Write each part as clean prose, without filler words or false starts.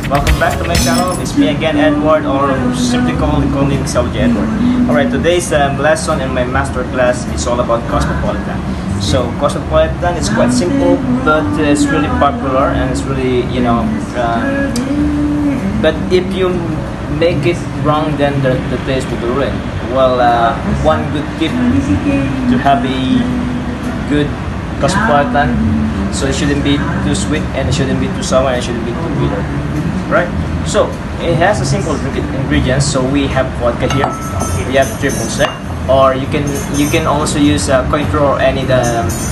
Welcome back to my channel. It's me again, Edward, or simply call me Mixology Edward. Alright, today's lesson in my master class is all about Cosmopolitan. So Cosmopolitan is quite simple, but it's really popular and it's really, but if you make it wrong, then the taste will be ruined. Well, one good tip to have a good Cosmopolitan, so it shouldn't be too sweet and it shouldn't be too sour and it shouldn't be too bitter, right? So it has a simple ingredients. So we have vodka here, we have triple sec, or you can also use coin or any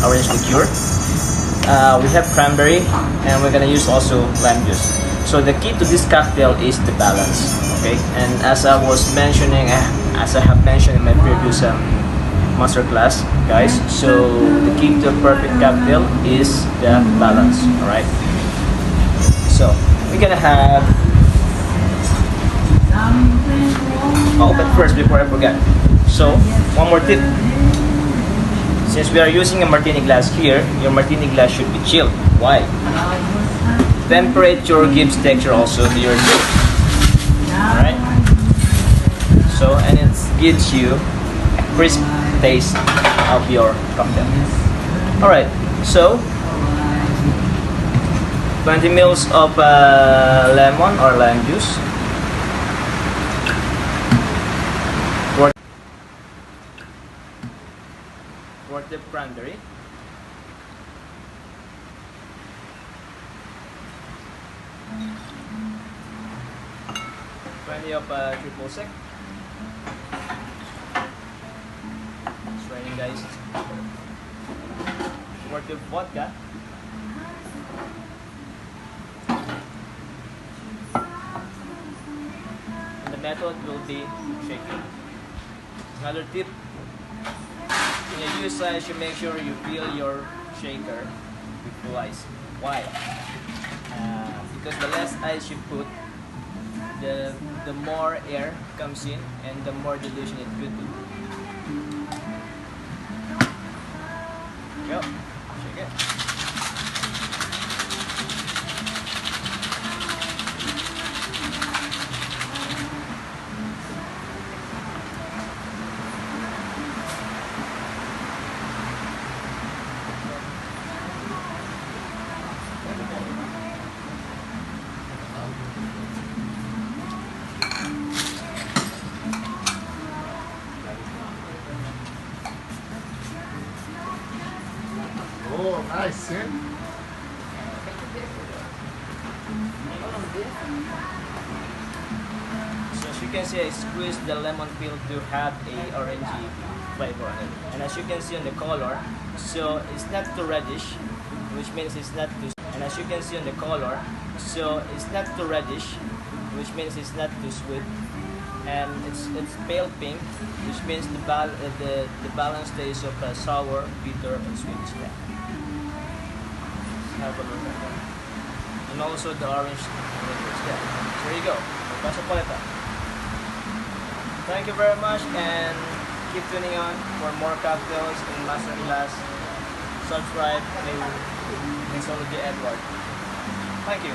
orange liqueur. We have cranberry, and we're gonna use also lime juice. So the key to this cocktail is the balance, okay? And as I was mentioning, as I have mentioned in my previous master class, guys, so the key to a perfect cocktail is the balance. All right, so we're gonna have but first, before I forget, so one more tip: since we are using a martini glass here, your martini glass should be chilled. Why? Temperature gives texture also to your drink. All right, so and it gives you a crisp taste of your cocktail. Alright, so 20 mils of lemon or lime juice, worth of cranberry, plenty of triple sec. Raining, guys. Worth of vodka, and the method will be shaking. Another tip: when you use ice, you make sure you fill your shaker with full ice. Why? Because the less ice you put, the more air comes in and the more dilution it will do. Go. Shake it. Oh, nice, eh? So as you can see, I squeezed the lemon peel to have a orangey flavor on it. And as you can see on the color, so it's not too reddish, which means it's not too. And as you can see on the color, so it's not too reddish, which means it's not too sweet. And it's pale pink, which means the balanced taste of sour, bitter, and sweet is there. Have a look at that. And also the orange flavor is there. So there you go. Cosmopolitan. Thank you very much, and keep tuning on for more cocktails in masterclass. Subscribe to Mixology Edward. Thank you.